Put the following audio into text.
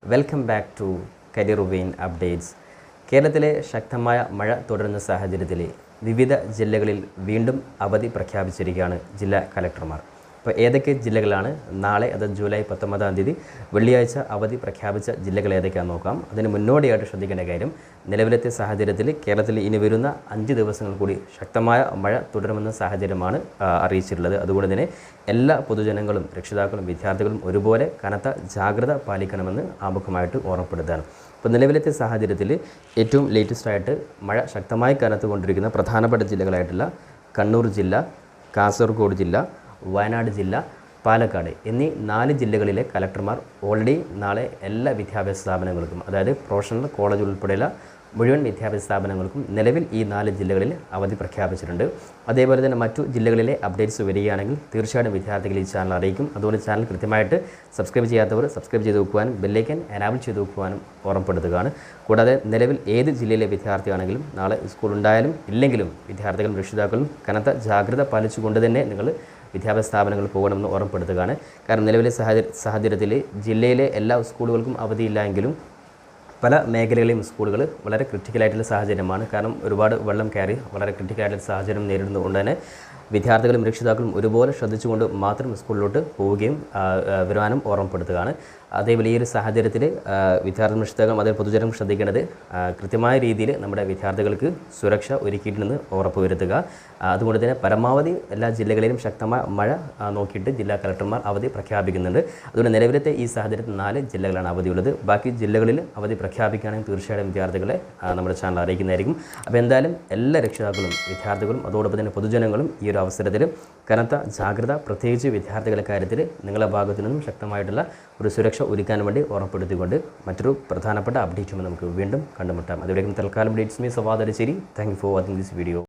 Welcome back to career vein updates. കേരളത്തിലെ ശക്തമായ മഴ തുടരുന്ന സാഹചര്യത്തിൽ വിവിധ ജില്ലകളിൽ വീണ്ടും അവധി പ്രഖ്യാപിച്ചിരിക്കുകയാണ് ജില്ലാ കലക്ടർമാർ. അപ്പോൾ ഏതൊക്കെ ജില്ലകളാണ് നാളെ, അത് ജൂലൈ 19-ാം തീയതി വെള്ളിയാഴ്ച അവധി പ്രഖ്യാപിച്ച ജില്ലകൾ ഏതൊക്കെയാണെന്ന് നോക്കാം. അതിന് മുന്നോടിയായിട്ട് ശ്രദ്ധിക്കേണ്ട കാര്യം, നിലവിലത്തെ സാഹചര്യത്തിൽ കേരളത്തിൽ ഇനി വരുന്ന 5 ദിവസങ്ങൾ കൂടി ശക്തമായ മഴ തുടരുമെന്ന സാഹചര്യമാണ് അറിയിച്ചിട്ടുള്ളത്. അതുകൊണ്ട് തന്നെ എല്ലാ പൊതുജനങ്ങളും, രക്ഷിതാക്കളും, വിദ്യാർത്ഥികളും ഒരുപോലെ കനത്ത ജാഗ്രത പാലിക്കണമെന്ന് ആമുഖമായിട്ട് ഓർമ്മപ്പെടുത്തുകയാണ്. ഇപ്പോൾ നിലവിലത്തെ സാഹചര്യത്തിൽ ഏറ്റവും ലേറ്റസ്റ്റായിട്ട് മഴ ശക്തമായി കനത്തുകൊണ്ടിരിക്കുന്ന പ്രധാനപ്പെട്ട ജില്ലകളായിട്ടുള്ള കണ്ണൂർ ജില്ല, കാസർഗോഡ് ജില്ല, വയനാട് ജില്ല, പാലക്കാട് എന്നീ 4 ജില്ലകളിലെ കലക്ടർമാർ ഓൾറെഡി നാളെ എല്ലാ വിദ്യാഭ്യാസ സ്ഥാപനങ്ങൾക്കും, അതായത് പ്രൊഫഷണൽ കോളേജ് ഉൾപ്പെടെയുള്ള മുഴുവൻ വിദ്യാഭ്യാസ സ്ഥാപനങ്ങൾക്കും നിലവിൽ ഈ 4 ജില്ലകളിൽ അവധി പ്രഖ്യാപിച്ചിട്ടുണ്ട്. അതേപോലെ തന്നെ മറ്റു ജില്ലകളിലെ അപ്ഡേറ്റ്സ് വരികയാണെങ്കിൽ തീർച്ചയായിട്ടും വിദ്യാർത്ഥികൾ ഈ ചാനൽ അറിയിക്കും. അതുകൊണ്ട് ചാനൽ കൃത്യമായിട്ട് സബ്സ്ക്രൈബ് ചെയ്യാത്തവർ സബ്സ്ക്രൈബ് ചെയ്ത് വെക്കുവാനും ബെല്ലൈക്കൻ എനാബിൾ ചെയ്ത് വെക്കുവാനും ഓർമ്മപ്പെടുത്തുകയാണ്. കൂടാതെ നിലവിൽ ഏത് ജില്ലയിലെ വിദ്യാർത്ഥിയാണെങ്കിലും നാളെ സ്കൂൾ ഉണ്ടായാലും ഇല്ലെങ്കിലും വിദ്യാർത്ഥികളും രക്ഷിതാക്കളും കനത്ത ജാഗ്രത പാലിച്ചുകൊണ്ട് തന്നെ നിങ്ങൾ വിദ്യാഭ്യാസ സ്ഥാപനങ്ങളിൽ പോകണമെന്ന് ഓർമ്മപ്പെടുത്തുകയാണ്. കാരണം നിലവിലെ സാഹചര്യത്തിൽ ജില്ലയിലെ എല്ലാ സ്കൂളുകൾക്കും അവധിയില്ല എങ്കിലും പല മേഖലകളിലെയും സ്കൂളുകൾ വളരെ ക്രിട്ടിക്കലായിട്ടുള്ള സാഹചര്യമാണ്. കാരണം ഒരുപാട് വെള്ളം കയറി വളരെ ക്രിട്ടിക്കലായിട്ടുള്ള സാഹചര്യം നേരിടുന്നതുകൊണ്ട് തന്നെ വിദ്യാർത്ഥികളും രക്ഷിതാക്കളും ഒരുപോലെ ശ്രദ്ധിച്ചുകൊണ്ട് മാത്രം സ്കൂളിലോട്ട് പോവുകയും വരുവാനും ഓർമ്മപ്പെടുത്തുകയാണ്. അതേപോലെ ഈ ഒരു സാഹചര്യത്തിൽ വിദ്യാർത്ഥി രക്ഷിതാക്കളും അതേ പൊതുജനം ശ്രദ്ധിക്കേണ്ടത് കൃത്യമായ രീതിയിൽ നമ്മുടെ വിദ്യാർത്ഥികൾക്ക് സുരക്ഷ ഒരുക്കിയിട്ടുണ്ടെന്ന് ഉറപ്പുവരുത്തുക. അതുകൊണ്ട് തന്നെ പരമാവധി എല്ലാ ജില്ലകളിലും ശക്തമായ മഴ നോക്കിയിട്ട് ജില്ലാ കലക്ടർമാർ അവധി പ്രഖ്യാപിക്കുന്നുണ്ട്. അതുകൊണ്ട് നിലവിലത്തെ ഈ സാഹചര്യത്തിൽ 4 ജില്ലകളാണ് അവധിയുള്ളത്. ബാക്കി ജില്ലകളിൽ അവധി പ്രഖ്യാപിക്കുകയാണെങ്കിൽ തീർച്ചയായിട്ടും വിദ്യാർത്ഥികളെ നമ്മുടെ ചാനൽ അറിയിക്കുന്നതായിരിക്കും. അപ്പോൾ എന്തായാലും എല്ലാ രക്ഷിതാക്കളും, വിദ്യാർത്ഥികളും അതോടൊപ്പം തന്നെ പൊതുജനങ്ങളും ഈ ഒരു അവസരത്തിൽ കനത്ത ജാഗ്രത, പ്രത്യേകിച്ച് വിദ്യാർത്ഥികളുടെ കാര്യത്തിൽ നിങ്ങളുടെ ഭാഗത്തു നിന്നും ശക്തമായിട്ടുള്ള ഒരു സുരക്ഷ ഒരുക്കാൻ വേണ്ടി ഓർമ്മപ്പെടുത്തിക്കൊണ്ട് മറ്റൊരു പ്രധാനപ്പെട്ട അപ്ഡേറ്റുമായി നമുക്ക് വീണ്ടും കണ്ടുമുട്ടാം. അതുവരേക്കും തൽക്കാലം updates me Savad Aricheri. Thank you for watching this video.